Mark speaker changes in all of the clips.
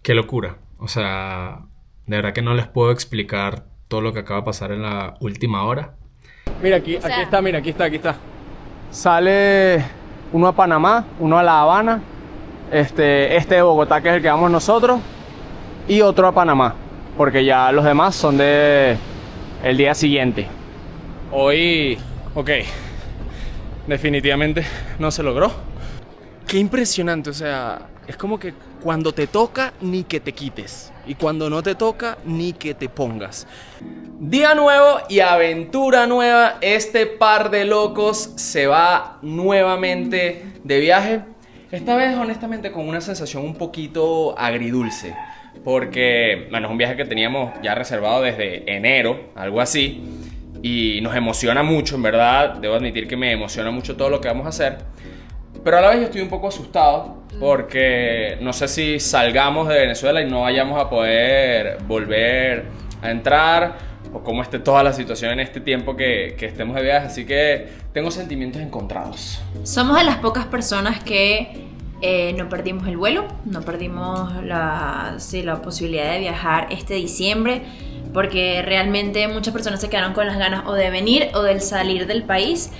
Speaker 1: Qué locura. O sea, de verdad que no les puedo explicar todo lo que acaba de pasar en la última hora.
Speaker 2: Mira, aquí está, mira, aquí está. Sale uno a Panamá, uno a La Habana, este de Bogotá, que es el que vamos nosotros, y otro a Panamá, porque ya los demás son de el día siguiente. Hoy, ok, definitivamente no se logró. Qué impresionante, o sea, es como que cuando te toca, ni que te quites. Y cuando no te toca, ni que te pongas. Día nuevo y aventura nueva. Este par de locos se va nuevamente de viaje. Esta vez, honestamente, con una sensación un poquito agridulce. Porque, bueno, es un viaje que teníamos ya reservado desde enero, algo así. Y nos emociona mucho, en verdad. Debo admitir que me emociona mucho todo lo que vamos a hacer. Pero a la vez yo estoy un poco asustado porque no sé si salgamos de Venezuela y no vayamos a poder volver a entrar, o cómo esté toda la situación en este tiempo que estemos de viaje. Así que tengo sentimientos encontrados.
Speaker 3: Somos de las pocas personas que no perdimos el vuelo, no perdimos la posibilidad de viajar este diciembre, porque realmente muchas personas se quedaron con las ganas o de venir o de salir del país.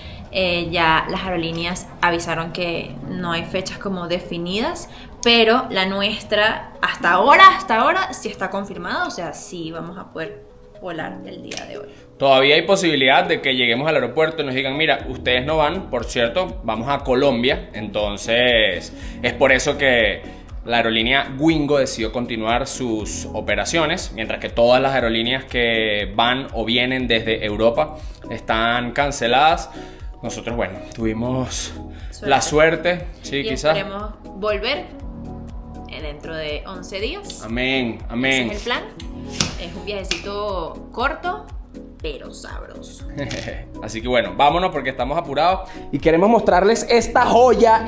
Speaker 3: Ya las aerolíneas avisaron que no hay fechas como definidas, pero la nuestra hasta ahora sí está confirmada, o sea, sí vamos a poder volar el día de hoy.
Speaker 2: Todavía hay posibilidad de que lleguemos al aeropuerto y nos digan, mira, ustedes no van, por cierto, vamos a Colombia. Entonces es por eso que la aerolínea Wingo decidió continuar sus operaciones, mientras que todas las aerolíneas que van o vienen desde Europa están canceladas. Nosotros, bueno, tuvimos la suerte, sí,
Speaker 3: y
Speaker 2: quizás.
Speaker 3: Esperemos volver dentro de 11 días.
Speaker 2: Amén, amén.
Speaker 3: Ese es el plan. Es un viajecito corto, pero sabroso.
Speaker 2: Así que bueno, vámonos porque estamos apurados y queremos mostrarles esta joya,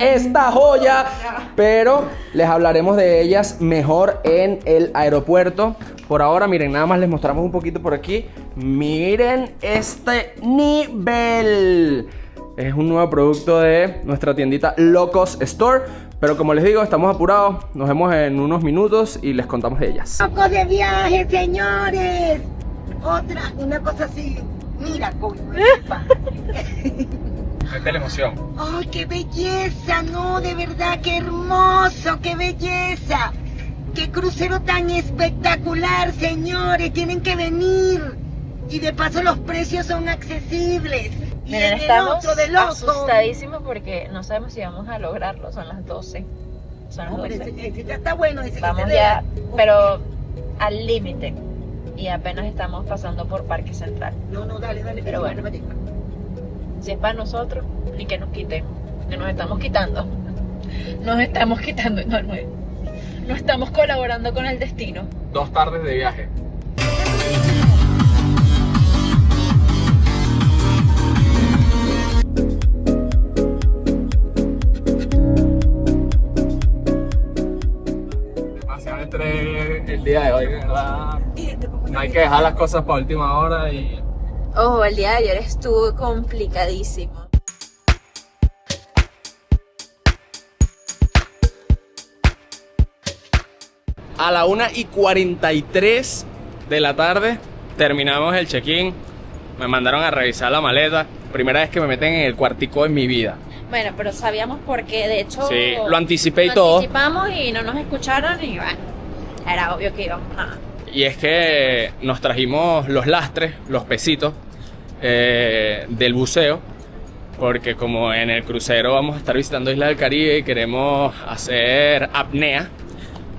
Speaker 2: pero les hablaremos de ellas mejor en el aeropuerto. Por ahora, miren, nada más les mostramos un poquito por aquí. Miren este nivel. Es un nuevo producto de nuestra tiendita Locos Store. Pero como les digo, estamos apurados. Nos vemos en unos minutos y les contamos de ellas.
Speaker 4: ¡Locos de viaje, señores! Una cosa así. Mira, coño.
Speaker 2: Esta es la emoción.
Speaker 4: ¡Ay, qué belleza! No, de verdad, qué hermoso, qué belleza. ¡Qué crucero tan espectacular, señores! Tienen que venir. Y de paso los precios son accesibles.
Speaker 3: Miren,
Speaker 4: el
Speaker 3: estamos
Speaker 4: otro de loco.
Speaker 3: asustadísimos porque no sabemos si vamos a lograrlo. Son las 12. Son las
Speaker 4: No, pero
Speaker 3: 12.
Speaker 4: ese ya está bueno. Ese
Speaker 3: Vamos
Speaker 4: ese
Speaker 3: ya,
Speaker 4: de-
Speaker 3: pero al límite. Y apenas estamos pasando por Parque Central.
Speaker 4: No, dale.
Speaker 3: Pero bueno. Si es para nosotros, ni que nos quiten. Que nos estamos quitando. Nos estamos quitando, no estamos colaborando con el destino.
Speaker 2: 2 tardes de viaje. Demasiado estrés el día de hoy, ¿verdad? No hay que dejar las cosas para última hora y...
Speaker 3: Ojo, el día de ayer estuvo complicadísimo.
Speaker 2: A la 1:43 de la tarde terminamos el check-in. Me mandaron a revisar la maleta. Primera vez que me meten en el cuartico en mi vida.
Speaker 3: Bueno, pero sabíamos porque de hecho
Speaker 2: Sí, lo anticipé y todo.
Speaker 3: anticipamos y no nos escucharon y bueno, era obvio que íbamos a...
Speaker 2: Y es que nos trajimos los lastres, los pesitos del buceo. Porque como en el crucero vamos a estar visitando Islas del Caribe y queremos hacer apnea,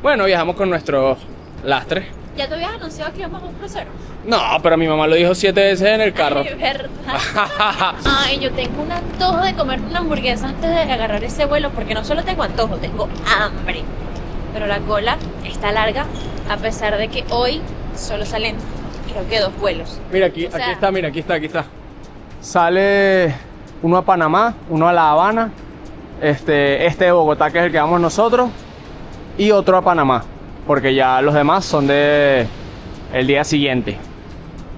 Speaker 2: bueno, viajamos con nuestros lastres.
Speaker 3: ¿Ya te habías anunciado que íbamos a un crucero?
Speaker 2: No, pero mi mamá lo dijo 7 veces en el carro.
Speaker 3: Ay, verdad. Ay, yo tengo un antojo de comer una hamburguesa antes de agarrar ese vuelo, porque no solo tengo antojo, tengo hambre. Pero la cola está larga, a pesar de que hoy solo salen, creo que 2 vuelos.
Speaker 2: Mira, aquí,
Speaker 3: O sea-
Speaker 2: aquí está, mira, aquí está. Sale uno a Panamá, uno a La Habana, este de Bogotá, que es el que vamos nosotros, y otro a Panamá, porque ya los demás son de el día siguiente.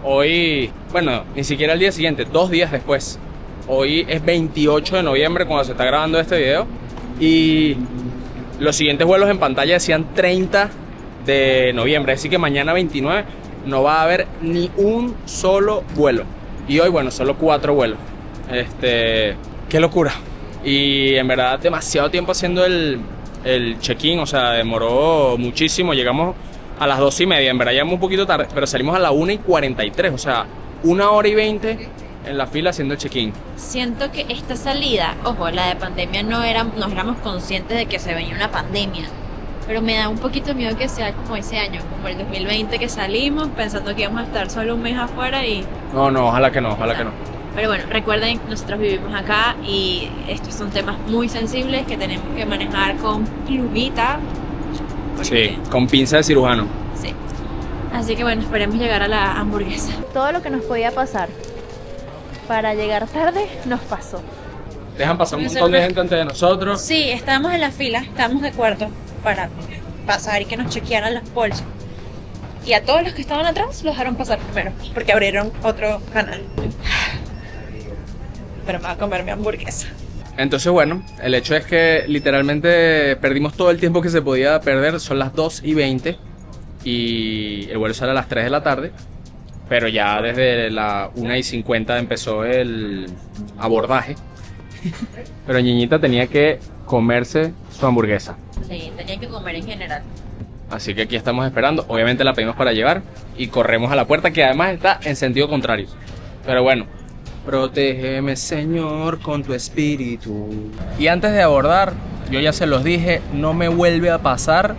Speaker 2: Hoy, bueno, ni siquiera el día siguiente, 2 días después. Hoy es 28 de noviembre cuando se está grabando este video. Y los siguientes vuelos en pantalla decían 30 de noviembre. Así que mañana 29 no va a haber ni un solo vuelo. Y hoy, bueno, solo 4 vuelos. Qué locura. Y en verdad demasiado tiempo haciendo el check-in, o sea, demoró muchísimo. Llegamos a las 2:30, en verdad llegamos un poquito tarde, pero salimos a las 1:43, o sea, 1 hora y 20 en la fila haciendo el check-in.
Speaker 3: Siento que esta salida, ojo, la de pandemia no éramos conscientes de que se venía una pandemia, pero me da un poquito de miedo que sea como ese año, como el 2020 que salimos pensando que íbamos a estar solo un mes afuera y...
Speaker 2: No, ojalá que no, ojalá que no.
Speaker 3: Pero bueno, recuerden, nosotros vivimos acá y estos son temas muy sensibles que tenemos que manejar con plumita.
Speaker 2: Sí, con pinza de cirujano.
Speaker 3: Sí. Así que bueno, esperemos llegar a la hamburguesa.
Speaker 5: Todo lo que nos podía pasar para llegar tarde nos pasó.
Speaker 2: Dejan pasar un montón de gente antes de nosotros.
Speaker 3: Sí, estábamos en la fila, estábamos de acuerdo para pasar y que nos chequearan las bolsas. Y a todos los que estaban atrás los dejaron pasar primero, porque abrieron otro canal. Pero me va a comer mi hamburguesa.
Speaker 2: Entonces, bueno, el hecho es que literalmente perdimos todo el tiempo que se podía perder. Son las 2:20 y el vuelo sale a las 3 de la tarde. Pero ya desde la 1:50 empezó el abordaje. Pero Ñiñita tenía que comerse su hamburguesa.
Speaker 3: Sí, tenía que comer en general.
Speaker 2: Así que aquí estamos esperando. Obviamente la pedimos para llevar y corremos a la puerta, que además está en sentido contrario. Pero bueno. Protégeme, Señor, con tu espíritu. Y antes de abordar, yo ya se los dije, no me vuelve a pasar.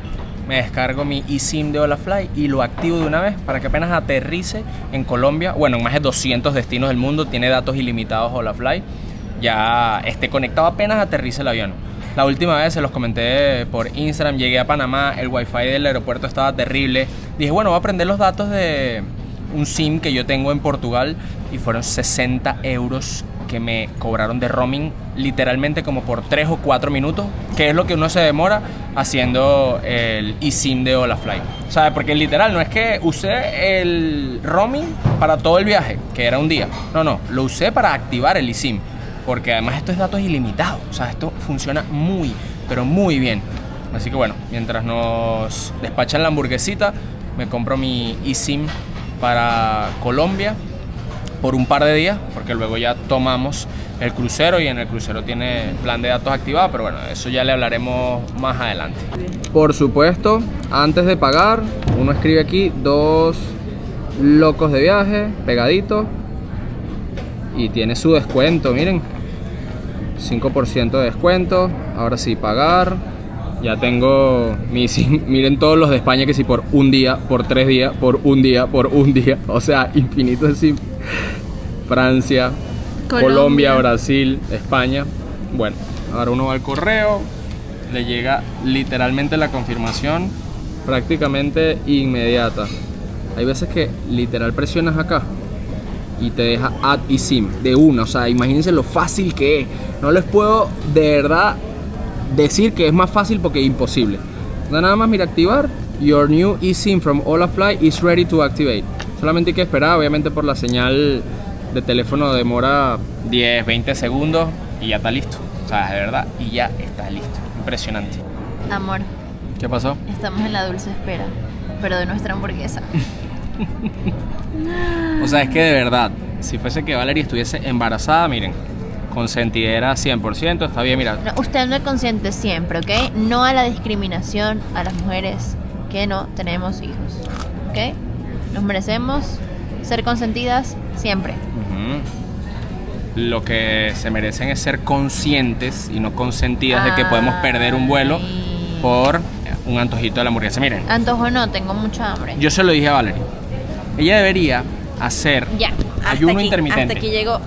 Speaker 2: Me descargo mi eSIM de Holafly y lo activo de una vez para que apenas aterrice en Colombia, bueno, en más de 200 destinos del mundo, tiene datos ilimitados Holafly, ya esté conectado apenas aterrice el avión. La última vez se los comenté por Instagram, llegué a Panamá, el wifi del aeropuerto estaba terrible. Dije, bueno, voy a prender los datos de un SIM que yo tengo en Portugal y fueron 60 euros que me cobraron de roaming literalmente como por 3 o 4 minutos, que es lo que uno se demora haciendo el eSIM de Holafly. ¿Sabes? Porque literal no es que usé el roaming para todo el viaje, que era un día. No, lo usé para activar el eSIM, porque además esto es datos ilimitados. O sea, esto funciona muy, pero muy bien. Así que bueno, mientras nos despachan la hamburguesita, me compro mi eSIM para Colombia por un par de días, porque luego ya tomamos el crucero y en el crucero tiene plan de datos activado, pero bueno, eso ya le hablaremos más adelante. Por supuesto, antes de pagar, uno escribe aquí 2 locos de viaje, pegadito, y tiene su descuento, miren, 5% de descuento. Ahora sí, pagar. Ya tengo mi SIM, miren todos los de España, que sí, por un día, por 3 días, por un día, o sea, infinito de SIM. Francia, Colombia, Brasil, España. Bueno, ahora uno va al correo, le llega literalmente la confirmación prácticamente inmediata. Hay veces que literal presionas acá y te deja Add eSIM de una, o sea, imagínense lo fácil que es. No les puedo de verdad decir que es más fácil porque es imposible. Nada más, mira, activar. Your new eSIM from Holafly is ready to activate. Solamente hay que esperar, obviamente por la señal de teléfono demora 10, 20 segundos y ya está listo. O sea, de verdad, y ya está listo. Impresionante.
Speaker 5: Amor,
Speaker 2: ¿Qué pasó?
Speaker 5: estamos en la dulce espera, pero de nuestra hamburguesa.
Speaker 2: O sea, es que de verdad, si fuese que Valerie estuviese embarazada, miren, consentidera 100%, está bien, mira.
Speaker 5: No, usted no es consciente siempre, ¿ok? No a la discriminación a las mujeres que no tenemos hijos, ¿ok? Nos merecemos ser consentidas siempre.
Speaker 2: Lo que se merecen es ser conscientes y no consentidas de que podemos perder un vuelo por un antojito de la hamburguesa. Miren,
Speaker 5: Antojo no, tengo mucha hambre.
Speaker 2: yo se lo dije a Valerie. Ella debería hacer
Speaker 3: Ya,
Speaker 2: ayuno intermitente.
Speaker 3: Hasta aquí llegó.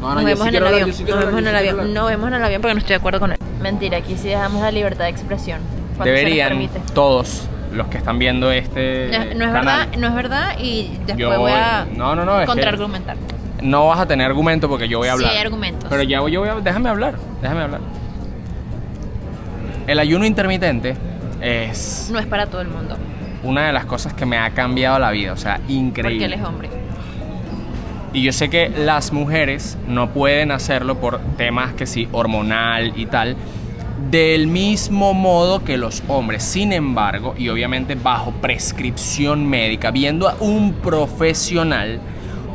Speaker 2: No,
Speaker 3: Nos
Speaker 2: yo
Speaker 3: vemos
Speaker 2: sí
Speaker 3: en el
Speaker 2: quiero hablar,
Speaker 3: avión.
Speaker 2: yo sí quiero
Speaker 3: Nos
Speaker 2: hablar,
Speaker 3: vemos en
Speaker 2: yo
Speaker 3: el
Speaker 2: sí quiero
Speaker 3: avión.
Speaker 2: hablar.
Speaker 3: Nos vemos en el avión porque no estoy de acuerdo con él.
Speaker 5: Mentira, aquí sí dejamos la libertad de expresión. cuando se nos
Speaker 2: Deberían
Speaker 5: permite.
Speaker 2: todos los que están viendo este
Speaker 3: No es
Speaker 2: canal,
Speaker 3: verdad, no es verdad y después
Speaker 2: Yo
Speaker 3: voy a
Speaker 2: no, es que
Speaker 3: contraargumentar.
Speaker 2: no vas a tener argumento porque yo voy a hablar.
Speaker 3: Sí hay argumentos.
Speaker 2: Pero ya yo voy a... Déjame hablar. El ayuno intermitente es
Speaker 3: No es para todo el mundo,
Speaker 2: una de las cosas que me ha cambiado la vida. O sea,
Speaker 3: porque
Speaker 2: increíble.
Speaker 3: él es hombre.
Speaker 2: Y yo sé que las mujeres no pueden hacerlo por temas que sí, hormonal y tal. del mismo modo que los hombres. Sin embargo, y obviamente bajo prescripción médica, viendo a un profesional,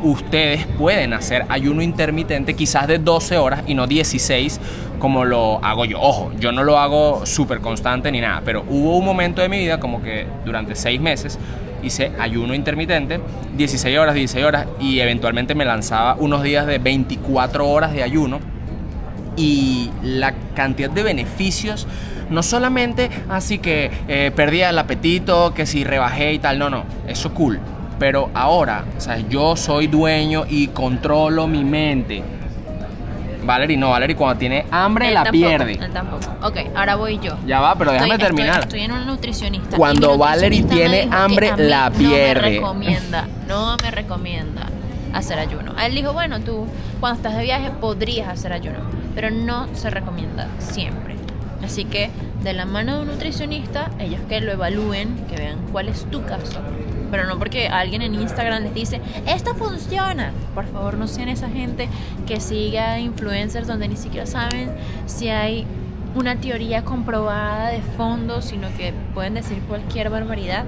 Speaker 2: ustedes pueden hacer ayuno intermitente quizás de 12 horas y no 16 como lo hago yo. Ojo, yo no lo hago súper constante ni nada, pero hubo un momento de mi vida como que durante 6 meses hice ayuno intermitente, 16 horas y eventualmente me lanzaba unos días de 24 horas de ayuno. Y la cantidad de beneficios, no solamente así que perdía el apetito, que si rebajé y tal, no, eso cool. Pero ahora, o sea, yo soy dueño y controlo mi mente. Valerie cuando tiene hambre la pierde.
Speaker 5: Él tampoco. Ok, ahora voy yo.
Speaker 2: Ya va, pero déjame terminar.
Speaker 5: Estoy en una nutricionista.
Speaker 2: Cuando
Speaker 5: y mi
Speaker 2: Valerie
Speaker 5: nutricionista
Speaker 2: tiene
Speaker 5: me dijo
Speaker 2: hambre,
Speaker 5: que a mí
Speaker 2: la pierde.
Speaker 5: No me recomienda hacer ayuno. Él dijo, bueno, tú cuando estás de viaje podrías hacer ayuno, pero no se recomienda siempre. Así que de la mano de un nutricionista, ellos que lo evalúen, que vean cuál es tu caso. Pero no porque alguien en Instagram les dice, esto funciona. Por favor, no sean esa gente que siga influencers donde ni siquiera saben si hay una teoría comprobada de fondo, sino que pueden decir cualquier barbaridad.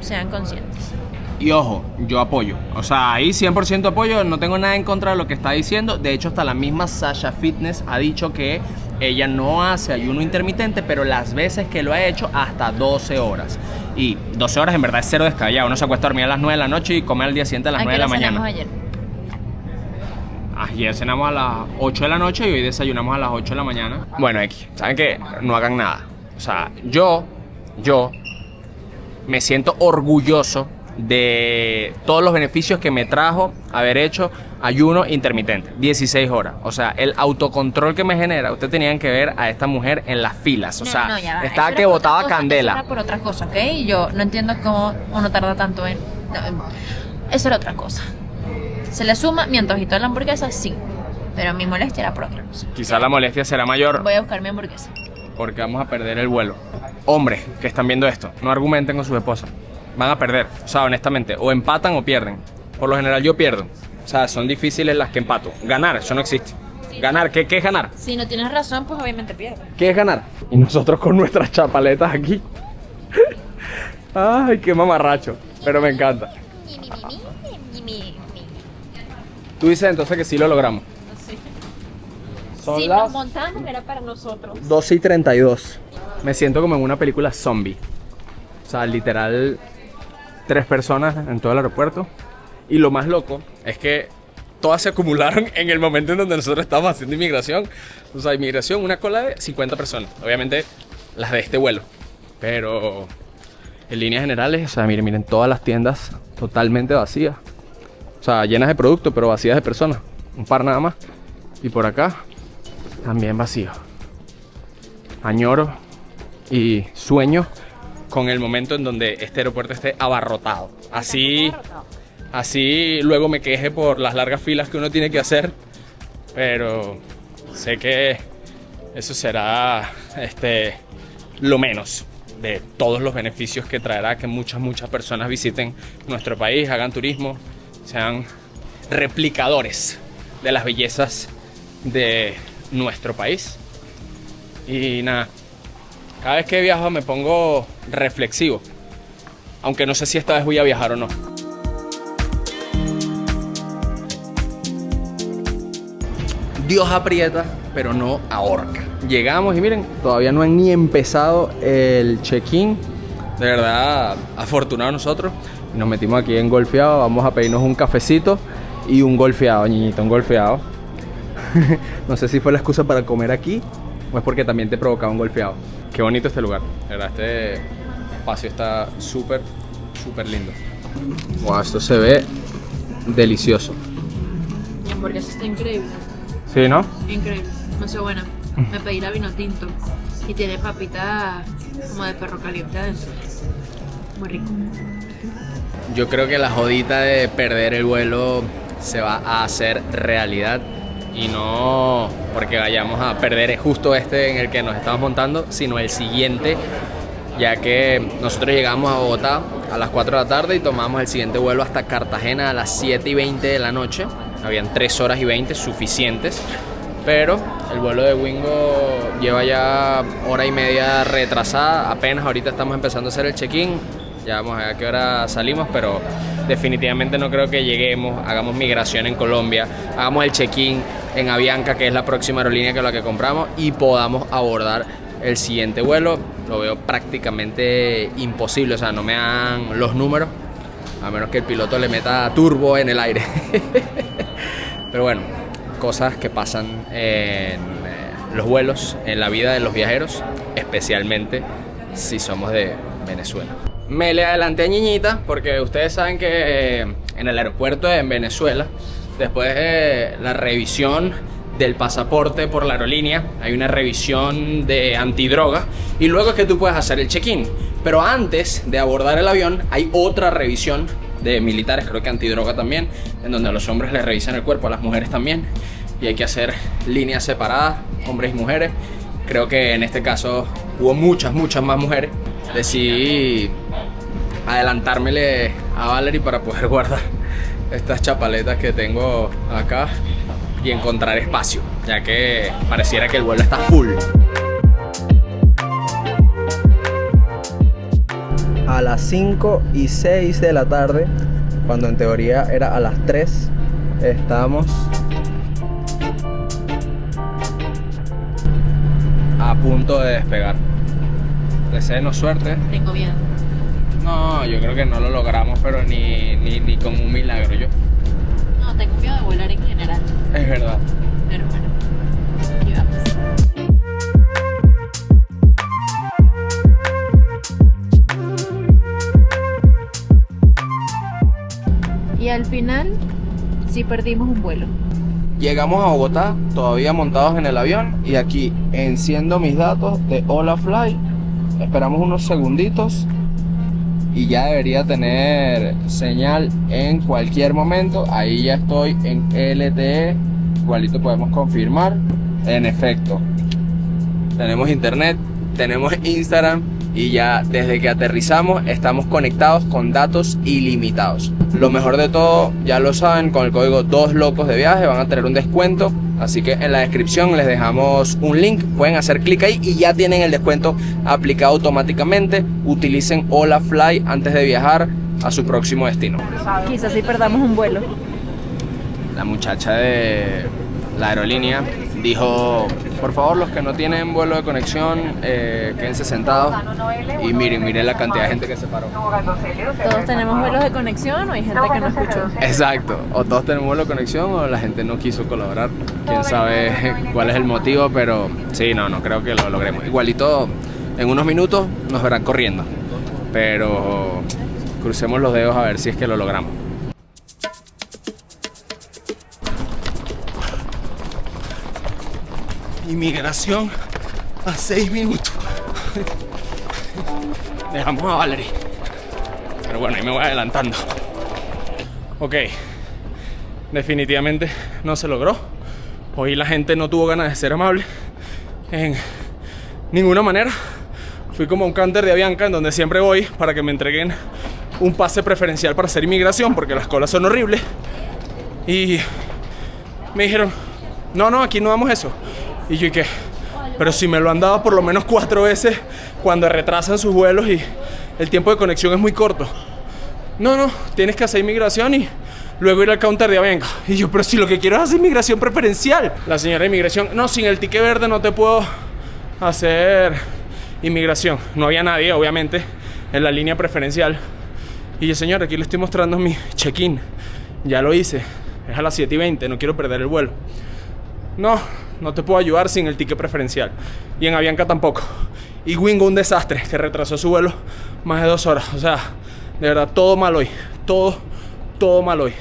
Speaker 5: Sean conscientes.
Speaker 2: Y ojo, yo apoyo. O sea, ahí 100% apoyo. No tengo nada en contra de lo que está diciendo. De hecho, hasta la misma Sasha Fitness ha dicho que ella no hace ayuno intermitente, pero las veces que lo ha hecho, hasta 12 horas. Y 12 horas en verdad es cero descabellado. Uno se acuesta a dormir a las 9 de la noche y come al día siguiente a las 9 de la mañana.
Speaker 5: Ayer?
Speaker 2: Ayer cenamos a las 8 de la noche y hoy desayunamos a las 8 de la mañana. Bueno, ¿saben qué? No hagan nada. O sea, yo me siento orgulloso de todos los beneficios que me trajo haber hecho ayuno intermitente, 16 horas. O sea, el autocontrol que me genera. Ustedes tenían que ver a esta mujer en las filas. O sea, estaba que botaba candela.
Speaker 5: Eso era por otra cosa, ¿ok? Yo no entiendo cómo uno tarda tanto en... Eso era otra cosa. Se le suma mi antojito de la hamburguesa, sí. Pero mi molestia era por otra cosa.
Speaker 2: Quizá la molestia será mayor
Speaker 5: Voy a buscar mi hamburguesa.
Speaker 2: porque vamos a perder el vuelo. Hombres que están viendo esto, no argumenten con sus esposas. Van a perder. O sea, honestamente, o empatan o pierden. Por lo general yo pierdo. O sea, son difíciles las que empato. Ganar, eso no existe. Ganar, ¿qué es ganar?
Speaker 5: Si no tienes razón, pues obviamente pierdes.
Speaker 2: ¿Qué es ganar? Y nosotros con nuestras chapaletas aquí. Ay, qué mamarracho. Pero me encanta. Tú dices entonces que sí lo logramos.
Speaker 5: Sí.
Speaker 2: Son
Speaker 5: Si
Speaker 2: las
Speaker 5: nos montamos era para nosotros.
Speaker 2: 12:32. Me siento como en una película zombie. O sea, literal, 3 personas en todo el aeropuerto. Y lo más loco es que todas se acumularon en el momento en donde nosotros estábamos haciendo inmigración. O sea, inmigración, una cola de 50 personas. Obviamente, las de este vuelo. Pero en líneas generales, o sea, miren, todas las tiendas totalmente vacías. O sea, llenas de productos, pero vacías de personas. Un par nada más. Y por acá, también vacío. Añoro y sueño con el momento en donde este aeropuerto esté abarrotado. Así luego me queje por las largas filas que uno tiene que hacer. Pero sé que eso será lo menos de todos los beneficios que traerá que muchas personas visiten nuestro país, hagan turismo, sean replicadores de las bellezas de nuestro país. Y nada, cada vez que viajo me pongo reflexivo, aunque no sé si esta vez voy a viajar o no. Dios aprieta, pero no ahorca. Llegamos y miren, todavía no han ni empezado el check-in. De verdad, afortunados nosotros. Nos metimos aquí en Golfeado. Vamos a pedirnos un cafecito y un golfeado, niñito, un golfeado. No sé si fue la excusa para comer aquí o es porque también te provocaba un golfeado. Qué bonito este lugar. De verdad, este espacio está súper lindo. Wow, esto se ve delicioso.
Speaker 5: Mi hamburguesa está increíble.
Speaker 2: ¿Sí, no?
Speaker 5: Increíble. Demasiado buena. Me pedí la vino tinto. Y tiene papita como de perro caliente adentro. Muy rico.
Speaker 2: Yo creo que la jodita de perder el vuelo se va a hacer realidad. Y no porque vayamos a perder justo este en el que nos estamos montando, sino el siguiente, ya que nosotros llegamos a Bogotá a las 4 de la tarde y tomamos el siguiente vuelo hasta Cartagena a las 7:20 de la noche. Habían 3 horas y 20 suficientes, Pero el vuelo de Wingo lleva ya hora y media retrasada. Apenas ahorita estamos empezando a hacer el check-in. Ya vamos a ver a qué hora salimos, pero definitivamente no creo que lleguemos, hagamos migración en Colombia, hagamos el check-in en Avianca, que es la próxima aerolínea que es la que compramos, y podamos abordar el siguiente vuelo. Lo veo prácticamente imposible, o sea, no me dan los números, a menos que el piloto le meta turbo en el aire. Pero bueno, cosas que pasan en los vuelos, en la vida de los viajeros, especialmente si somos de Venezuela. Me le adelanté a Ñiñita porque ustedes saben que en el aeropuerto en Venezuela, después de la revisión del pasaporte por la aerolínea, hay una revisión de antidroga y luego es que tú puedes hacer el check-in. Pero antes de abordar el avión hay otra revisión de militares, creo que antidroga también, en donde a los hombres les revisan el cuerpo, a las mujeres también, y hay que hacer líneas separadas, hombres y mujeres. Creo que en este caso hubo muchas más mujeres. Decidí adelantármele a Valerie para poder guardar estas chapaletas que tengo acá y encontrar espacio, ya que pareciera que el vuelo está full.
Speaker 6: A las 5:06 de la tarde, cuando en teoría era a las 3, estamos
Speaker 2: a punto de despegar. Deseenos suerte.
Speaker 5: Tengo miedo.
Speaker 2: No, yo creo que no lo logramos, pero ni con un milagro yo.
Speaker 5: No, tengo miedo de volar en general.
Speaker 2: Es verdad.
Speaker 5: Pero bueno, aquí vamos. Y al final, sí perdimos un vuelo.
Speaker 6: Llegamos a Bogotá, todavía montados en el avión, y aquí enciendo mis datos de Hola Fly. Esperamos unos segunditos y ya debería tener señal en cualquier momento. Ahí ya estoy en LTE, igualito podemos confirmar. En efecto, tenemos internet, tenemos Instagram y ya desde que aterrizamos estamos conectados con datos ilimitados. Lo mejor de todo, ya lo saben, con el código 2 locos de viaje van a tener un descuento. Así que en la descripción les dejamos un link, pueden hacer clic ahí y ya tienen el descuento aplicado automáticamente. Utilicen Hola Fly antes de viajar a su próximo destino.
Speaker 5: Quizás sí perdamos un vuelo.
Speaker 2: La muchacha de la aerolínea dijo: por favor, los que no tienen vuelo de conexión, quédense sentados. Y miren la cantidad de gente que se paró.
Speaker 5: ¿Todos tenemos vuelos de conexión o hay gente que no escuchó?
Speaker 2: Exacto, o todos tenemos vuelo de conexión o la gente no quiso colaborar. Quién sabe cuál es el motivo, pero sí, no creo que lo logremos. Igualito, en unos minutos nos verán corriendo, pero crucemos los dedos a ver si es que lo logramos.
Speaker 7: Inmigración a 6 minutos.
Speaker 2: Dejamos a Valerie. Pero bueno, ahí me voy adelantando. Ok. Definitivamente no se logró. Hoy la gente no tuvo ganas de ser amable en ninguna manera. Fui como un counter de Avianca, en donde siempre voy, para que me entreguen un pase preferencial para hacer inmigración, porque las colas son horribles. Y me dijeron: no, aquí no damos eso. Y yo, ¿y qué? Pero si me lo han dado por lo menos 4 veces cuando retrasan sus vuelos y el tiempo de conexión es muy corto. No, tienes que hacer inmigración y luego ir al counter de Avianca. Y yo, pero si lo que quiero es hacer inmigración preferencial. La señora de inmigración: no, sin el ticket verde no te puedo hacer inmigración. No había nadie, obviamente, en la línea preferencial. Y yo: señor, aquí le estoy mostrando mi check-in. Ya lo hice, es a las 7:20, no quiero perder el vuelo. No te puedo ayudar sin el ticket preferencial. Y en Avianca tampoco. Y Wingo, un desastre, que retrasó su vuelo más de 2 horas. O sea, de verdad, todo mal hoy. Todo mal hoy.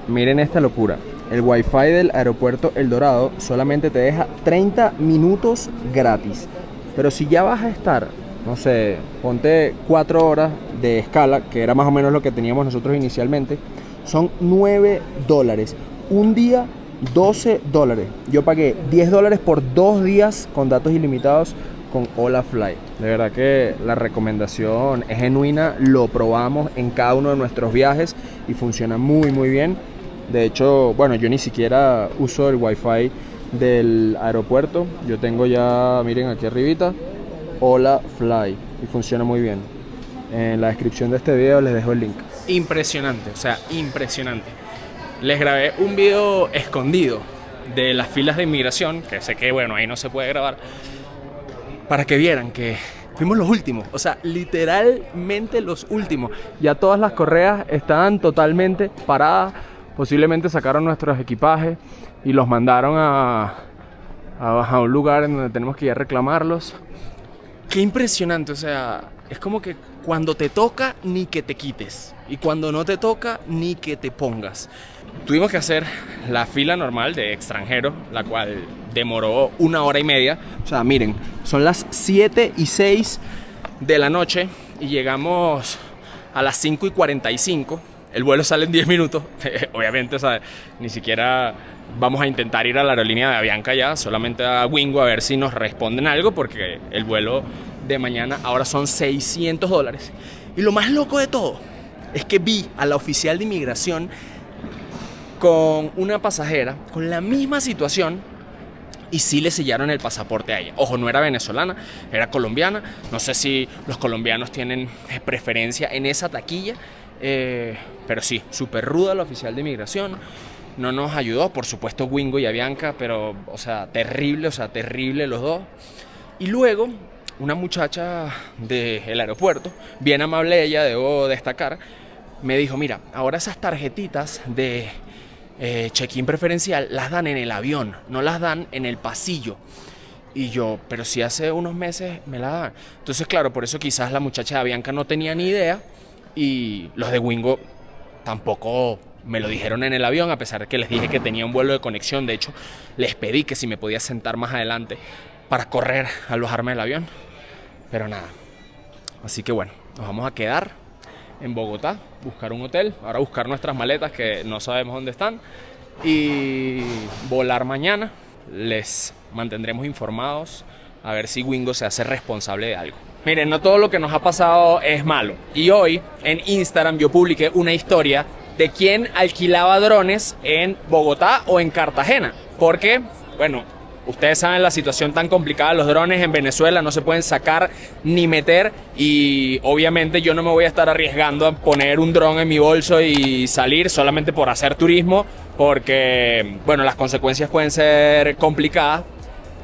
Speaker 6: Miren esta locura. El Wi-Fi del aeropuerto El Dorado solamente te deja 30 minutos gratis. Pero si ya vas a estar, no sé, ponte 4 horas de escala, que era más o menos lo que teníamos nosotros inicialmente, son $9. Un día, $12. Yo pagué $10 por 2 días con datos ilimitados con Hola Fly. De verdad que la recomendación es genuina, lo probamos en cada uno de nuestros viajes y funciona muy bien. De hecho, bueno, yo ni siquiera uso el Wi-Fi del aeropuerto. Yo tengo ya, miren aquí arribita, Hola Fly, y funciona muy bien. En la descripción de este video les dejo el link.
Speaker 2: Impresionante, o sea, impresionante. Les grabé un video escondido de las filas de inmigración, que sé que, bueno, ahí no se puede grabar, para que vieran que fuimos los últimos, o sea, literalmente los últimos. Ya todas las correas estaban totalmente paradas, posiblemente sacaron nuestros equipajes y los mandaron a un lugar en donde tenemos que ir a reclamarlos. Qué impresionante, o sea, es como que cuando te toca, ni que te quites. Y cuando no te toca, ni que te pongas. Tuvimos que hacer la fila normal de extranjeros, la cual demoró 1 hora y media. O sea, miren, son las 7:06 de la noche y llegamos a las 5:45. El vuelo sale en 10 minutos. Obviamente, o sea, ni siquiera vamos a intentar ir a la aerolínea de Avianca ya, solamente a Wingo a ver si nos responden algo, porque el vuelo de mañana ahora son $600. Y lo más loco de todo es que vi a la oficial de inmigración con una pasajera con la misma situación y sí le sellaron el pasaporte a ella. Ojo, no era venezolana, era colombiana. No sé si los colombianos tienen preferencia en esa taquilla, pero sí, súper ruda la oficial de inmigración. No nos ayudó, por supuesto, Wingo y Avianca, pero, o sea, terrible los dos. Y luego, una muchacha del aeropuerto, bien amable ella, debo destacar, me dijo, mira, ahora esas tarjetitas de check-in preferencial las dan en el avión, no las dan en el pasillo. Y yo, pero si hace unos meses me la dan. Entonces, claro, por eso quizás la muchacha de Avianca no tenía ni idea y los de Wingo tampoco me lo dijeron en el avión, a pesar de que les dije que tenía un vuelo de conexión. De hecho, les pedí que si me podía sentar más adelante para correr al bajarme del avión. Pero nada. Así que bueno, nos vamos a quedar en Bogotá, buscar un hotel, ahora buscar nuestras maletas que no sabemos dónde están y volar mañana. Les mantendremos informados a ver si Wingo se hace responsable de algo. Miren, no todo lo que nos ha pasado es malo. Y hoy en Instagram yo publiqué una historia de quién alquilaba drones en Bogotá o en Cartagena. Porque, bueno, ustedes saben la situación tan complicada de los drones en Venezuela, no se pueden sacar ni meter y obviamente yo no me voy a estar arriesgando a poner un dron en mi bolso y salir solamente por hacer turismo, porque, bueno, las consecuencias pueden ser complicadas.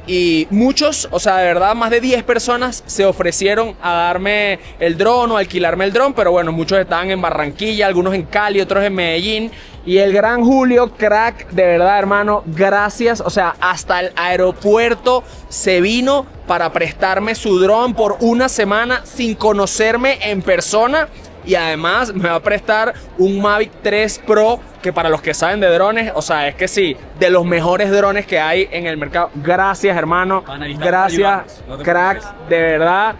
Speaker 2: Y muchos, o sea, de verdad, más de 10 personas se ofrecieron a darme el dron o alquilarme el dron, pero bueno, muchos estaban en Barranquilla, algunos en Cali, otros en Medellín. Y el gran Julio, crack, de verdad, hermano, gracias. O sea, hasta el aeropuerto se vino para prestarme su dron por 1 semana sin conocerme en persona. Y además me va a prestar un Mavic 3 Pro, que para los que saben de drones, o sea, es que sí, de los mejores drones que hay en el mercado. Gracias, hermano. Gracias, crack, de verdad.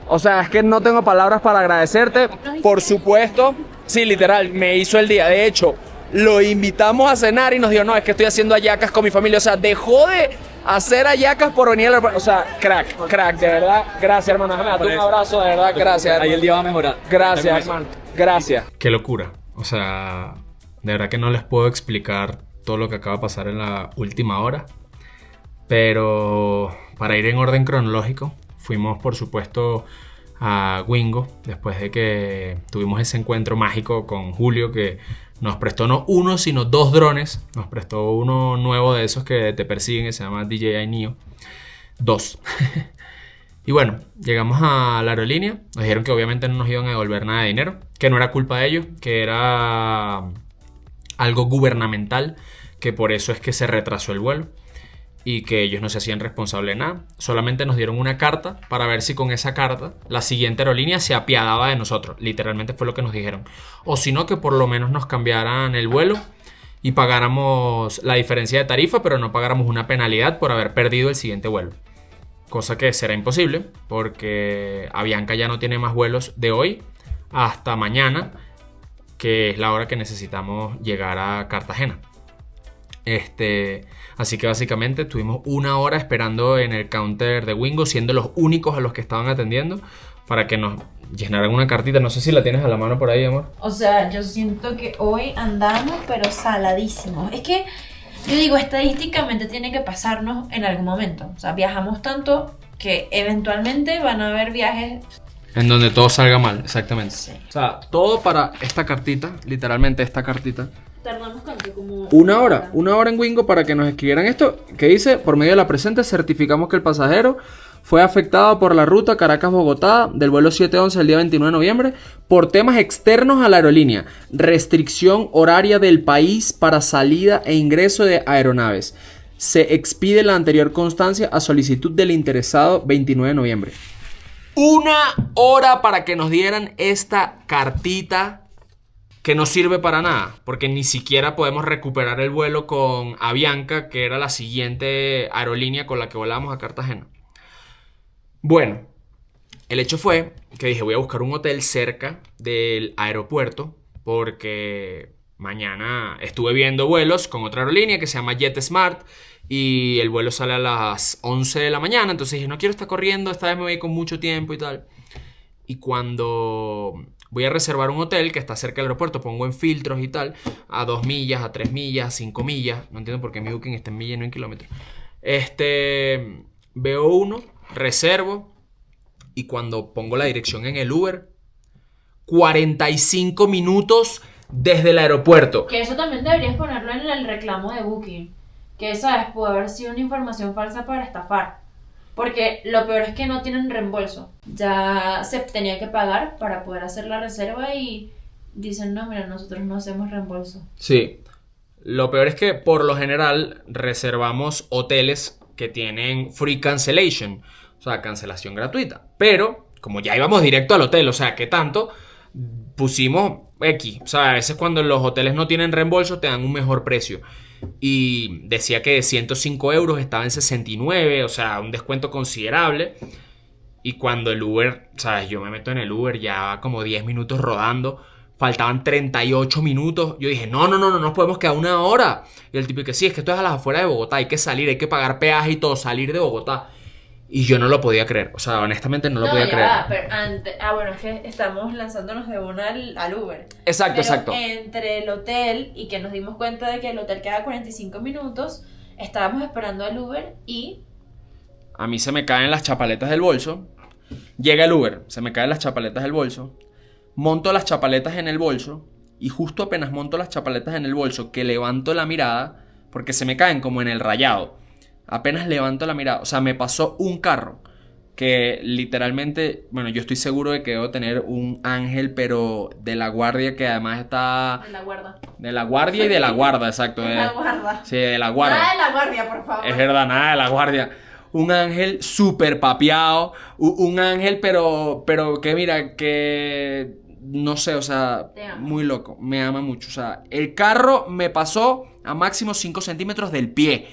Speaker 2: O sea, es que no tengo palabras para agradecerte. Por supuesto, sí, literal, me hizo el día. De hecho, lo invitamos a cenar y nos dijo, no, es que estoy haciendo hallacas con mi familia. O sea, dejó de hacer hallacas por venir a la... O sea, crack, de verdad. Gracias, hermano. Déjame darte un abrazo, de verdad, gracias. Ahí el día va a mejorar. Gracias, hermano. Gracias.
Speaker 1: Qué locura. O sea, de verdad que no les puedo explicar todo lo que acaba de pasar en la última hora. Pero para ir en orden cronológico, fuimos, por supuesto, a Wingo, después de que tuvimos ese encuentro mágico con Julio, que nos prestó no 1, sino 2 drones. Nos prestó uno nuevo de esos que te persiguen, que se llama DJI Neo 2. Y bueno, llegamos a la aerolínea. Nos dijeron que obviamente no nos iban a devolver nada de dinero, que no era culpa de ellos, que era algo gubernamental, que por eso es que se retrasó el vuelo y que ellos no se hacían responsables de nada. Solamente nos dieron una carta para ver si con esa carta la siguiente aerolínea se apiadaba de nosotros. Literalmente fue lo que nos dijeron. O si no, que por lo menos nos cambiaran el vuelo y pagáramos la diferencia de tarifa, pero no pagáramos una penalidad por haber perdido el siguiente vuelo. Cosa que será imposible porque Avianca ya no tiene más vuelos de hoy hasta mañana, que es la hora que necesitamos llegar a Cartagena. Así que básicamente estuvimos 1 hora esperando en el counter de Wingo, siendo los únicos a los que estaban atendiendo, para que nos llenaran una cartita. No sé si la tienes a la mano por ahí, amor.
Speaker 5: O sea, yo siento que hoy andamos pero saladísimos. Es que Yo digo, estadísticamente tiene que pasarnos en algún momento. O sea, viajamos tanto que eventualmente van a haber viajes.
Speaker 2: En donde todo salga mal, exactamente.
Speaker 5: Sí.
Speaker 2: O sea, todo para esta cartita, literalmente esta cartita.
Speaker 5: Tardamos cuánto, como
Speaker 2: Una hora en Wingo para que nos escribieran esto, que dice, por medio de la presente certificamos que el pasajero fue afectado por la ruta Caracas-Bogotá del vuelo 711 el día 29 de noviembre por temas externos a la aerolínea, restricción horaria del país para salida e ingreso de aeronaves. Se expide la anterior constancia a solicitud del interesado 29 de noviembre. Una hora para que nos dieran esta cartita que no sirve para nada, porque ni siquiera podemos recuperar el vuelo con Avianca, que era la siguiente aerolínea con la que volábamos a Cartagena. Bueno, el hecho fue que dije, voy a buscar un hotel cerca del aeropuerto, porque mañana estuve viendo vuelos con otra aerolínea que se llama JetSmart, y el vuelo sale a las 11 de la mañana, entonces dije, no quiero estar corriendo, esta vez me voy con mucho tiempo y tal. Y cuando voy a reservar un hotel que está cerca del aeropuerto, pongo en filtros y tal, a 2 millas, a 3 millas, a 5 millas, no entiendo por qué mi booking está en millas y no en kilómetros. Veo uno, reservo, y cuando pongo la dirección en el Uber, 45 minutos desde el aeropuerto.
Speaker 5: Que eso también deberías ponerlo en el reclamo de Booking. Que, ¿sabes? Puede haber sido una información falsa para estafar. Porque lo peor es que no tienen reembolso. Ya se tenía que pagar para poder hacer la reserva y dicen, no, mira, nosotros no hacemos reembolso.
Speaker 2: Sí. Lo peor es que por lo general reservamos hoteles que tienen free cancellation. O sea, cancelación gratuita. Pero, como ya íbamos directo al hotel, o sea, ¿qué tanto? Pusimos X. O sea, a veces cuando los hoteles no tienen reembolso te dan un mejor precio. Y decía que de 105 euros estaba en 69, o sea, un descuento considerable. Y cuando el Uber, ¿sabes? Yo me meto en el Uber ya como 10 minutos rodando, faltaban 38 minutos. Yo dije, no nos podemos quedar una hora. Y el tipo que sí, es que esto es a las afueras de Bogotá, hay que salir, hay que pagar peaje y todo, salir de Bogotá. Y yo no lo podía creer, o sea, honestamente no lo podía
Speaker 5: ya
Speaker 2: creer.
Speaker 5: Va, pero bueno, es que estamos lanzándonos de una al Uber.
Speaker 2: Exacto,
Speaker 5: Pero
Speaker 2: exacto.
Speaker 5: entre el hotel y que nos dimos cuenta de que el hotel queda 45 minutos, estábamos esperando al Uber y...
Speaker 2: A mí se me caen las chapaletas del bolso. Llega el Uber, se me caen las chapaletas del bolso. Monto las chapaletas en el bolso. Y justo apenas monto las chapaletas en el bolso, que levanto la mirada, porque se me caen como en el rayado. Apenas levanto la mirada, o sea, me pasó un carro que literalmente, bueno, yo estoy seguro de que debo tener un ángel, pero de la guardia, que además está...
Speaker 5: De la guarda.
Speaker 2: De la guardia y de la guarda, exacto.
Speaker 5: De la guarda.
Speaker 2: Sí, de la guardia.
Speaker 5: Nada de la guardia, por favor.
Speaker 2: Es verdad, nada de la guardia. Un ángel súper papeado, un ángel, pero que mira, que no sé, o sea, muy loco, me ama mucho. O sea, el carro me pasó a máximo 5 centímetros del pie.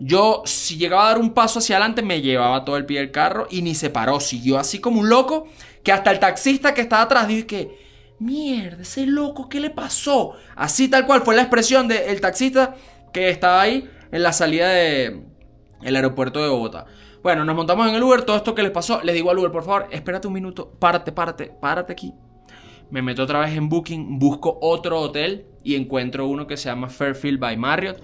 Speaker 2: Yo, si llegaba a dar un paso hacia adelante, me llevaba todo el pie del carro y ni se paró. Siguió así como un loco, que hasta el taxista que estaba atrás dijo que, mierda, ese loco, ¿qué le pasó? Así tal cual fue la expresión del taxista que estaba ahí en la salida del aeropuerto de Bogotá. Bueno, nos montamos en el Uber, todo esto que les pasó. Les digo al Uber, por favor, espérate un minuto, párate aquí. Me meto otra vez en Booking, busco otro hotel y encuentro uno que se llama Fairfield by Marriott.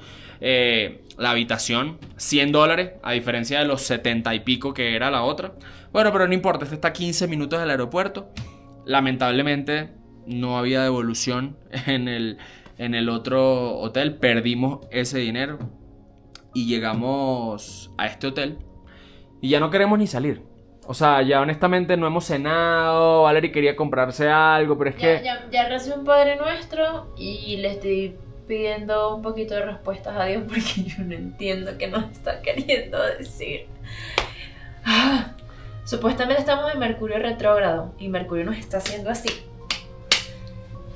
Speaker 2: La habitación, $100, a diferencia de los 70 y pico que era la otra. Bueno, pero no importa, este está a 15 minutos del aeropuerto. Lamentablemente no había devolución en el otro hotel. Perdimos ese dinero y llegamos a este hotel y ya no queremos ni salir. O sea, ya honestamente no hemos cenado. Valerie quería comprarse algo, pero es que...
Speaker 5: Ya recé un Padre Nuestro y le estoy pidiendo un poquito de respuestas a Dios porque yo no entiendo qué nos está queriendo decir. Supuestamente estamos en Mercurio retrógrado y Mercurio nos está haciendo así.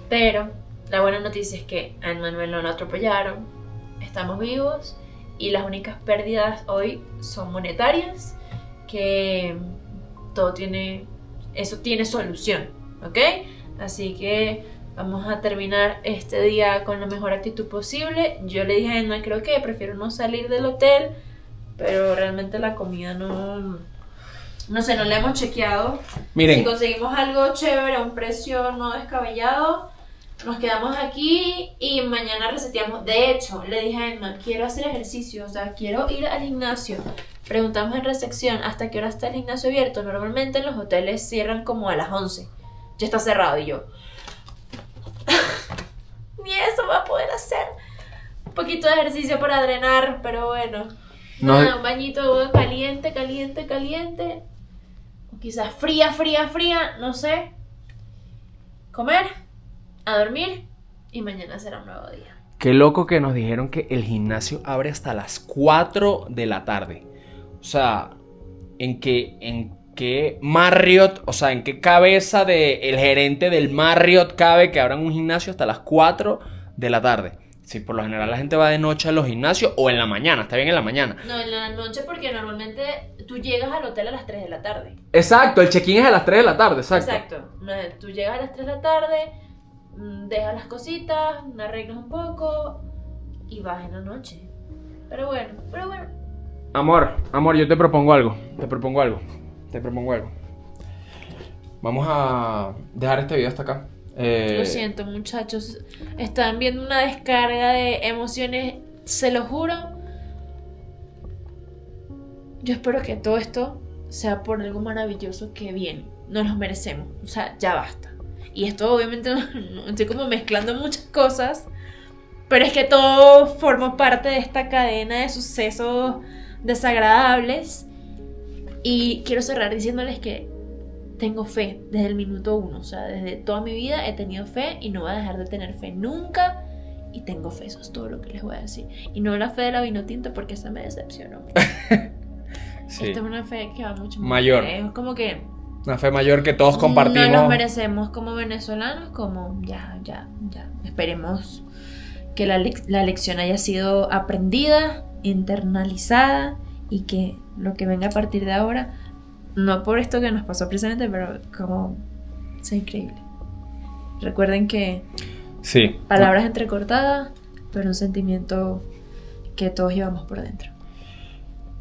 Speaker 5: Pero la buena noticia es que a Emmanuel no lo atropellaron, estamos vivos y las únicas pérdidas hoy son monetarias, que todo tiene solución, ¿ok? Así que vamos a terminar este día con la mejor actitud posible. Yo le dije a Emma, creo que prefiero no salir del hotel, pero realmente la comida no sé, no la hemos chequeado.
Speaker 2: Miren.
Speaker 5: Si conseguimos algo chévere a un precio no descabellado, nos quedamos aquí y mañana reseteamos. De hecho, le dije a Emma, quiero hacer ejercicio, o sea, quiero ir al gimnasio. Preguntamos en recepción, ¿hasta qué hora está el gimnasio abierto? Normalmente en los hoteles cierran como a las 11. Ya está cerrado y yo... Ni eso va a poder hacer. Un poquito de ejercicio para drenar, pero bueno.
Speaker 2: No.
Speaker 5: Nada, un bañito de agua caliente. O quizás fría, no sé. Comer, a dormir y mañana será un nuevo día.
Speaker 2: Qué loco que nos dijeron que el gimnasio abre hasta las 4 de la tarde. O sea, ¿en qué Marriott, o sea, en qué cabeza del gerente del Marriott cabe que abran un gimnasio hasta las 4 de la tarde? Sí, por lo general la gente va de noche a los gimnasios o en la mañana, está bien en la mañana.
Speaker 5: No, en la noche porque normalmente tú llegas al hotel a las 3 de la tarde.
Speaker 2: Exacto, el check-in es a las 3 de la tarde, exacto.
Speaker 5: Exacto. No, tú llegas a las 3 de la tarde, dejas las cositas, arreglas un poco y vas en la noche. Pero bueno.
Speaker 2: Amor, yo te propongo algo. Vamos a dejar este video hasta acá.
Speaker 5: Lo siento, muchachos. Están viendo una descarga de emociones, se lo juro. Yo espero que todo esto sea por algo maravilloso que viene. Nos lo merecemos. O sea, ya basta. Y esto obviamente no estoy como mezclando muchas cosas. Pero es que todo forma parte de esta cadena de sucesos desagradables. Y quiero cerrar diciéndoles que tengo fe desde el minuto 1. O sea, desde toda mi vida he tenido fe y no voy a dejar de tener fe nunca. Y tengo fe, eso es todo lo que les voy a decir. Y no la fe de la vino tinto porque esa me decepcionó.
Speaker 2: Sí.
Speaker 5: Esta es una fe que va mucho más
Speaker 2: mayor.
Speaker 5: Es como que
Speaker 2: Una fe mayor que todos compartimos.
Speaker 5: no nos merecemos como venezolanos, como ya. Esperemos que la lección haya sido aprendida, internalizada y que lo que venga a partir de ahora, no por esto que nos pasó precisamente, pero como sea increíble. Recuerden que
Speaker 2: Sí.
Speaker 5: palabras entrecortadas, pero un sentimiento que todos llevamos por dentro.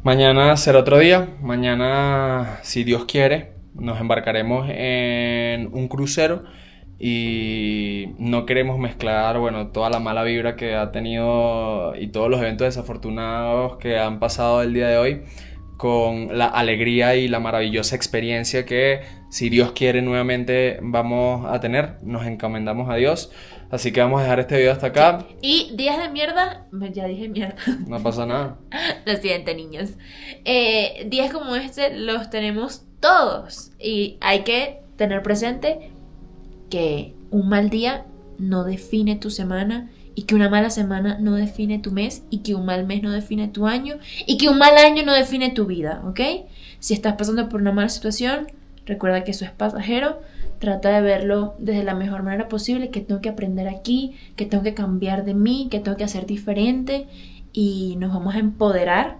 Speaker 2: Mañana será otro día. Mañana, si Dios quiere, nos embarcaremos en un crucero y no queremos mezclar, bueno, toda la mala vibra que ha tenido y todos los eventos desafortunados que han pasado el día de hoy con la alegría y la maravillosa experiencia que, si Dios quiere, nuevamente vamos a tener. Nos encomendamos a Dios. Así que vamos a dejar este video hasta acá.
Speaker 5: Y días de mierda, ya dije mierda.
Speaker 2: No pasa nada.
Speaker 5: Lo siento, niños. Días como este los tenemos todos. Y hay que tener presente que un mal día no define tu semana. Y que una mala semana no define tu mes. Y que un mal mes no define tu año. Y que un mal año no define tu vida, ¿ok? Si estás pasando por una mala situación, recuerda que eso es pasajero. Trata de verlo desde la mejor manera posible, que tengo que aprender aquí, que tengo que cambiar de mí, que tengo que hacer diferente y nos vamos a empoderar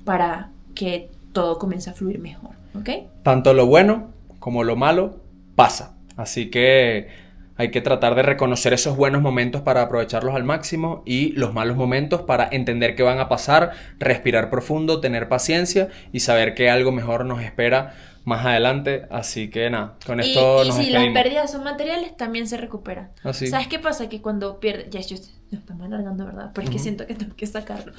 Speaker 5: para que todo comience a fluir mejor, ¿ok?
Speaker 2: Tanto lo bueno como lo malo pasa. Así que hay que tratar de reconocer esos buenos momentos para aprovecharlos al máximo y los malos momentos para entender que van a pasar, respirar profundo, tener paciencia y saber que algo mejor nos espera más adelante. Así que nada, con esto
Speaker 5: y
Speaker 2: nos
Speaker 5: si
Speaker 2: despedimos.
Speaker 5: las pérdidas son materiales, también se recupera.
Speaker 2: Así.
Speaker 5: ¿Sabes qué pasa? Que cuando pierdes... Ya, yo estamos alargando, ¿verdad? Pero es que siento que tengo que sacarlo.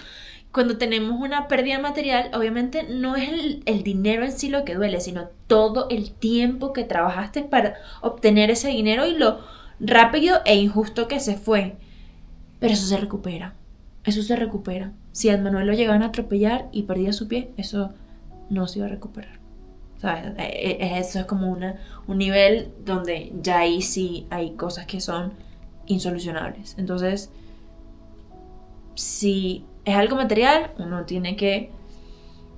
Speaker 5: Cuando tenemos una pérdida material, obviamente no es el dinero en sí lo que duele, sino todo el tiempo que trabajaste para obtener ese dinero y lo rápido e injusto que se fue. Pero eso se recupera. Eso se recupera. Si a Manuel lo llegaban a atropellar y perdía su pie, eso no se iba a recuperar. ¿Sabes? Eso es como un nivel donde ya ahí sí hay cosas que son insolucionables. Entonces, si es algo material, uno tiene que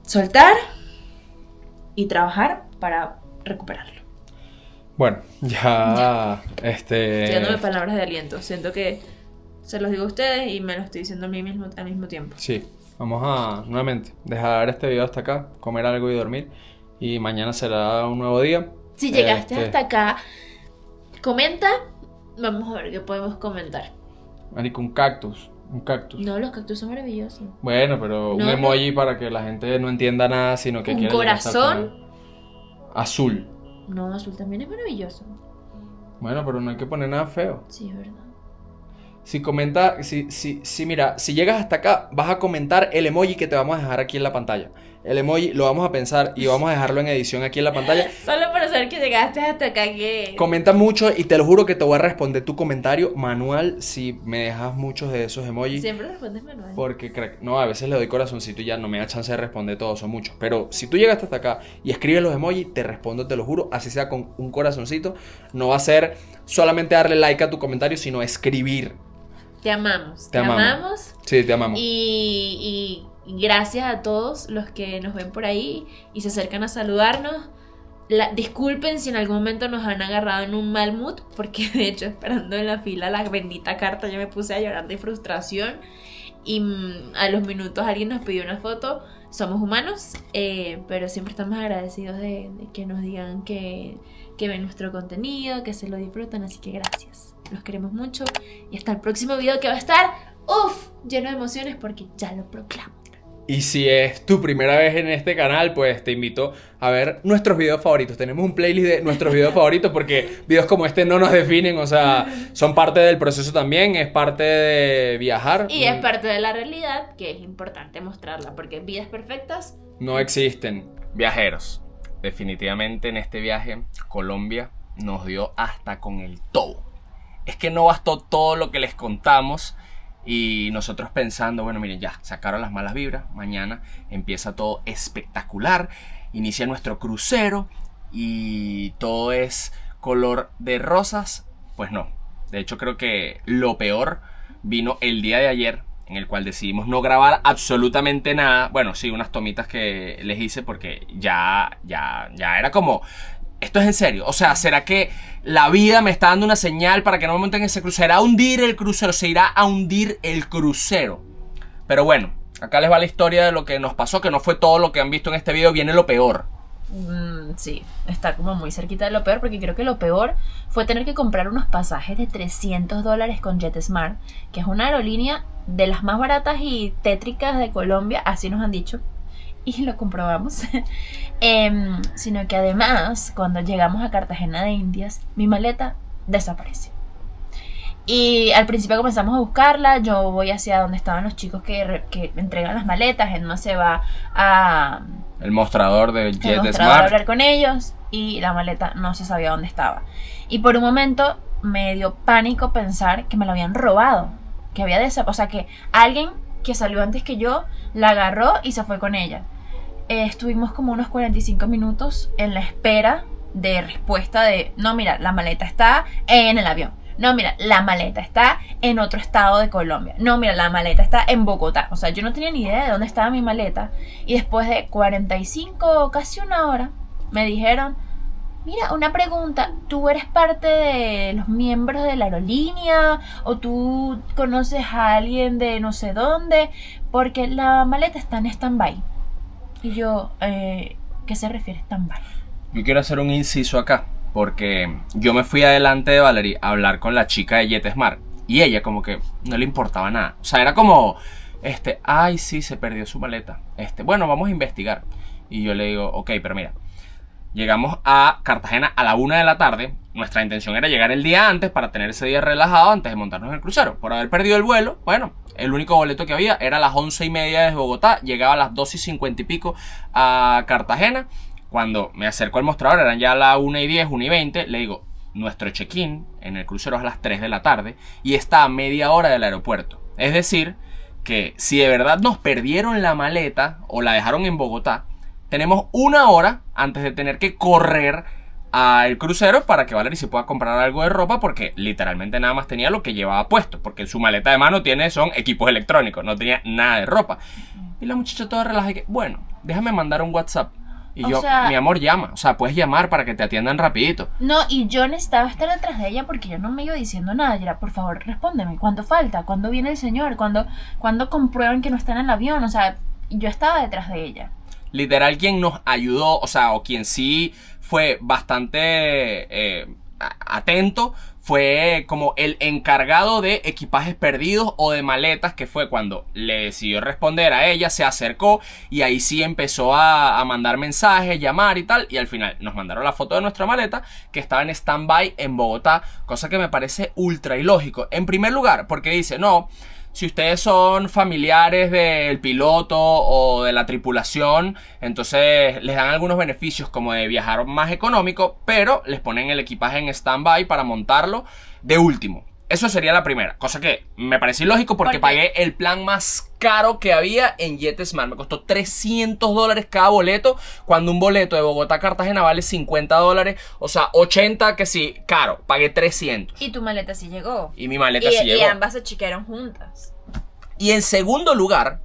Speaker 5: soltar y trabajar para recuperarlo.
Speaker 2: Bueno, ya.
Speaker 5: Estoy dándome palabras de aliento. Siento que se los digo a ustedes y me lo estoy diciendo a mí mismo al mismo tiempo.
Speaker 2: Sí, vamos a nuevamente dejar este video hasta acá, comer algo y dormir. Y mañana será un nuevo día.
Speaker 5: Si llegaste hasta acá, comenta. Vamos a ver qué podemos comentar.
Speaker 2: Marico, un cactus.
Speaker 5: No, los cactus son maravillosos.
Speaker 2: Bueno, pero un emoji para que la gente no entienda nada, sino que
Speaker 5: un
Speaker 2: quiera
Speaker 5: corazón
Speaker 2: azul.
Speaker 5: No, azul también es maravilloso.
Speaker 2: Bueno, pero no hay que poner nada feo.
Speaker 5: Sí, es verdad.
Speaker 2: Si comenta, mira, si llegas hasta acá, vas a comentar el emoji que te vamos a dejar aquí en la pantalla. El emoji lo vamos a pensar y vamos a dejarlo en edición aquí en la pantalla.
Speaker 5: Solo para saber que llegaste hasta acá que...
Speaker 2: Comenta mucho y te lo juro que te voy a responder tu comentario manual si me dejas muchos de esos emojis.
Speaker 5: Siempre respondes manual.
Speaker 2: Porque, no, a veces le doy corazoncito y ya no me da chance de responder todos, son muchos. Pero si tú llegaste hasta acá y escribes los emojis, te respondo, te lo juro, así sea con un corazoncito. No va a ser solamente darle like a tu comentario, sino escribir.
Speaker 5: Te amamos.
Speaker 2: Te amamos. Sí, te amamos.
Speaker 5: Y gracias a todos los que nos ven por ahí y se acercan a saludarnos. Disculpen si en algún momento nos han agarrado en un mal mood, porque de hecho esperando en la fila la bendita carta yo me puse a llorar de frustración y a los minutos alguien nos pidió una foto. Somos humanos, pero siempre estamos agradecidos de que nos digan que ven nuestro contenido, que se lo disfrutan, así que gracias. Los queremos mucho y hasta el próximo video que va a estar, lleno de emociones porque ya lo proclamo.
Speaker 2: Y si es tu primera vez en este canal, pues te invito a ver nuestros videos favoritos. Tenemos un playlist de nuestros videos favoritos porque videos como este no nos definen, o sea, son parte del proceso también, es parte de viajar.
Speaker 5: Y es parte de la realidad que es importante mostrarla porque vidas perfectas
Speaker 2: no existen.
Speaker 6: Viajeros, definitivamente en este viaje Colombia nos dio hasta con el todo. Es que no bastó todo lo que les contamos y nosotros pensando, bueno, miren, ya sacaron las malas vibras, mañana empieza todo espectacular, inicia nuestro crucero y todo es color de rosas. Pues no, de hecho creo que lo peor vino el día de ayer, en el cual decidimos no grabar absolutamente nada. Bueno, sí, unas tomitas que les hice porque ya era como... Esto es en serio, o sea, ¿será que la vida me está dando una señal para que no me monten en ese crucero? ¿Se irá a hundir el crucero? ¿Se irá a hundir el crucero? Pero bueno, acá les va la historia de lo que nos pasó, que no fue todo lo que han visto en este video, viene lo peor.
Speaker 5: Sí, está como muy cerquita de lo peor, porque creo que lo peor fue tener que comprar unos pasajes de $300 con JetSmart, que es una aerolínea de las más baratas y tétricas de Colombia, así nos han dicho. Y lo comprobamos. Sino que además, cuando llegamos a Cartagena de Indias, mi maleta desaparece. Y al principio comenzamos a buscarla. Yo voy hacia donde estaban los chicos que entregan las maletas. Edma se va a...
Speaker 6: el mostrador de JetSmart
Speaker 5: a hablar con ellos. Y la maleta no se sabía dónde estaba. Y por un momento me dio pánico pensar que me la habían robado. Que había desaparecido. O sea, que alguien que salió antes que yo la agarró y se fue con ella. Estuvimos como unos 45 minutos en la espera de respuesta de no, mira, la maleta está en el avión. No, mira, la maleta está en otro estado de Colombia. No, mira, la maleta está en Bogotá. O sea, yo no tenía ni idea de dónde estaba mi maleta. Y después de 45, casi una hora, me dijeron: mira, una pregunta, ¿tú eres parte de los miembros de la aerolínea? ¿O tú conoces a alguien de no sé dónde? Porque la maleta está en stand-by. Y yo, ¿qué se refiere a stand-by?
Speaker 6: Yo quiero hacer un inciso acá, porque yo me fui adelante de Valerie a hablar con la chica de JetSmart. Y ella como que no le importaba nada. O sea, era como, ay, sí, se perdió su maleta. Bueno, vamos a investigar. Y yo le digo, ok, pero mira, llegamos a Cartagena a la 1 de la tarde. Nuestra intención era llegar el día antes para tener ese día relajado antes de montarnos en el crucero. Por haber perdido el vuelo, bueno, el único boleto que había era a las 11:30 desde Bogotá. Llegaba a las 12:50 y pico a Cartagena. Cuando me acerco al mostrador, eran ya las 1:10, 1:20. Le digo, nuestro check-in en el crucero es a las 3 de la tarde y está a media hora del aeropuerto. Es decir, que si de verdad nos perdieron la maleta o la dejaron en Bogotá, tenemos una hora antes de tener que correr al crucero para que Valerie se pueda comprar algo de ropa, porque literalmente nada más tenía lo que llevaba puesto, porque en su maleta de mano son equipos electrónicos, no tenía nada de ropa. Y la muchacha toda relajada, que bueno, déjame mandar un WhatsApp. Y yo, mi amor, llama, o sea, puedes llamar para que te atiendan rapidito.
Speaker 5: No, y yo necesitaba estar detrás de ella porque yo no me iba diciendo nada. Y era, por favor, respóndeme, ¿cuánto falta? ¿Cuándo viene el señor? ¿Cuándo comprueban que no está en el avión? O sea, yo estaba detrás de ella.
Speaker 6: Literal, quien nos ayudó, o sea, o quien sí fue bastante
Speaker 2: atento fue como el encargado de equipajes perdidos o de maletas, que fue cuando le decidió responder a ella, se acercó y ahí sí empezó a mandar mensajes, llamar y tal, y al final nos mandaron la foto de nuestra maleta que estaba en stand-by en Bogotá, cosa que me parece ultra ilógico. En primer lugar, porque dice, no, si ustedes son familiares del piloto o de la tripulación, entonces les dan algunos beneficios como de viajar más económico, pero les ponen el equipaje en stand-by para montarlo de último. Eso sería la primera, cosa que me parece ilógico porque pagué el plan más caro que había en JetSmart. Me costó $300 cada boleto, cuando un boleto de Bogotá a Cartagena vale $50. O sea, 80 que sí, caro. Pagué 300.
Speaker 5: Y tu maleta sí llegó.
Speaker 2: Y mi maleta sí llegó.
Speaker 5: Y ambas se chequearon juntas.
Speaker 2: Y en segundo lugar,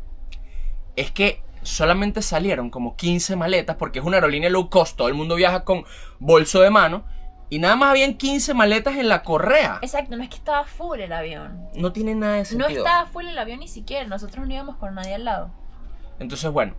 Speaker 2: es que solamente salieron como 15 maletas, porque es una aerolínea low cost, todo el mundo viaja con bolso de mano. Y nada más habían 15 maletas en la correa.
Speaker 5: Exacto, no es que estaba full el avión.
Speaker 2: No tiene nada de sentido.
Speaker 5: No estaba full el avión ni siquiera. Nosotros no íbamos con nadie al lado.
Speaker 2: Entonces, bueno,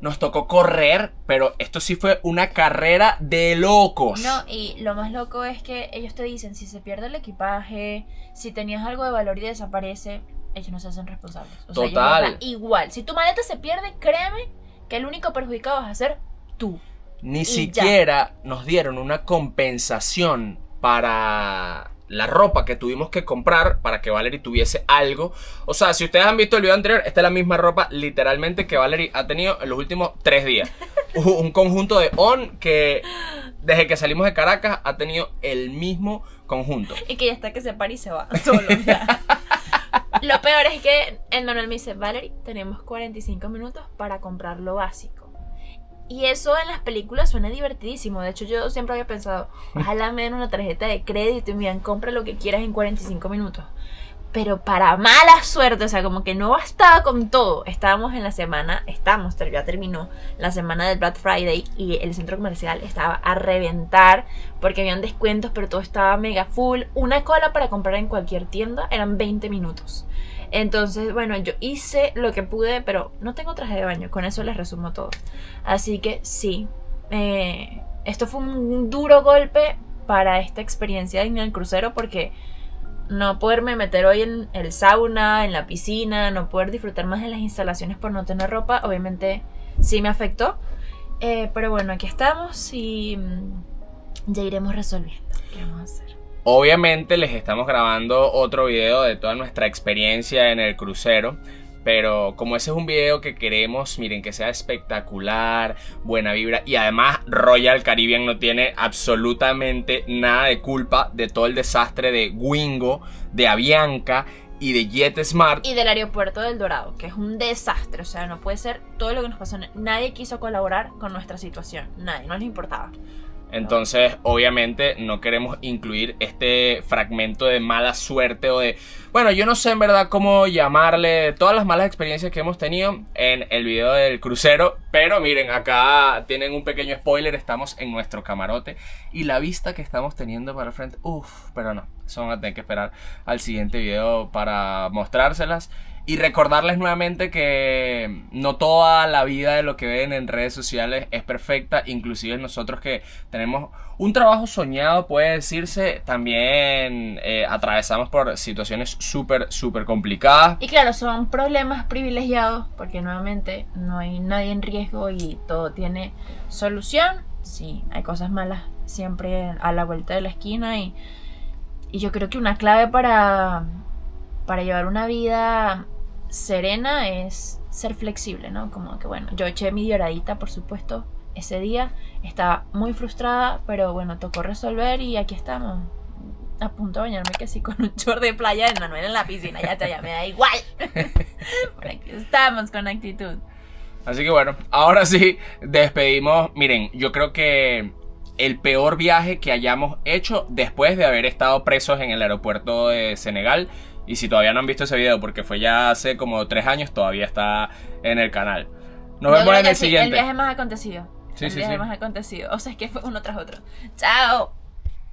Speaker 2: nos tocó correr, pero esto sí fue una carrera de locos.
Speaker 5: No, y lo más loco es que ellos te dicen, si se pierde el equipaje, si tenías algo de valor y desaparece, ellos no se hacen responsables. O sea,
Speaker 2: total.
Speaker 5: ellos igual. Si tu maleta se pierde, créeme que el único perjudicado vas a ser tú.
Speaker 2: Ni siquiera nos dieron una compensación para la ropa que tuvimos que comprar para que Valerie tuviese algo. O sea, si ustedes han visto el video anterior, esta es la misma ropa literalmente que Valerie ha tenido en los últimos 3 días. Un conjunto de On que desde que salimos de Caracas ha tenido el mismo conjunto.
Speaker 5: Y que ya está que se para y se va solo ya. Lo peor es que el Manuel me dice, Valerie, tenemos 45 minutos para comprar lo básico. Y eso en las películas suena divertidísimo. De hecho, yo siempre había pensado, ojalá me den una tarjeta de crédito y me digan, compra lo que quieras en 45 minutos. Pero para mala suerte, o sea, como que no bastaba con todo. Estábamos en la semana, ya terminó la semana del Black Friday y el centro comercial estaba a reventar porque habían descuentos, pero todo estaba mega full. Una cola para comprar en cualquier tienda eran 20 minutos. Entonces, bueno, yo hice lo que pude, pero no tengo traje de baño, con eso les resumo todo. Así que sí, esto fue un duro golpe para esta experiencia en el crucero, porque no poderme meter hoy en el sauna, en la piscina, no poder disfrutar más de las instalaciones por no tener ropa, obviamente sí me afectó. Pero bueno, aquí estamos y ya iremos resolviendo qué vamos a hacer.
Speaker 2: Obviamente les estamos grabando otro video de toda nuestra experiencia en el crucero, pero como ese es un video que queremos, miren, que sea espectacular, buena vibra, y además Royal Caribbean no tiene absolutamente nada de culpa de todo el desastre de Wingo, de Avianca y de JetSmart.
Speaker 5: Y del aeropuerto del Dorado, que es un desastre, o sea, no puede ser todo lo que nos pasó. Nadie quiso colaborar con nuestra situación, nadie, no les importaba.
Speaker 2: Entonces, obviamente, no queremos incluir este fragmento de mala suerte o de... Bueno, yo no sé en verdad cómo llamarle todas las malas experiencias que hemos tenido en el video del crucero. Pero miren, acá tienen un pequeño spoiler, estamos en nuestro camarote. Y la vista que estamos teniendo para el frente, pero no, eso van a tener que esperar al siguiente video para mostrárselas. Y recordarles nuevamente que no toda la vida de lo que ven en redes sociales es perfecta. Inclusive nosotros que tenemos un trabajo soñado, puede decirse, también atravesamos por situaciones súper complicadas.
Speaker 5: Y claro, son problemas privilegiados porque nuevamente no hay nadie en riesgo y todo tiene solución. Sí, hay cosas malas siempre a la vuelta de la esquina y yo creo que una clave para llevar una vida serena es ser flexible, ¿no? Como que bueno, yo eché mi lloradita, por supuesto, ese día. Estaba muy frustrada, pero bueno, tocó resolver y aquí estamos. A punto de bañarme que sí con un short de playa de Manuel en la piscina. Ya me da igual. Por aquí estamos con actitud.
Speaker 2: Así que bueno, ahora sí, despedimos. Miren, yo creo que el peor viaje que hayamos hecho después de haber estado presos en el aeropuerto de Senegal. Y si todavía no han visto ese video, porque fue ya hace como 3 años, todavía está en el canal. Nos vemos en el siguiente.
Speaker 5: El viaje más acontecido.
Speaker 2: Sí.
Speaker 5: Más acontecido. O sea, es que fue uno tras otro. Chao.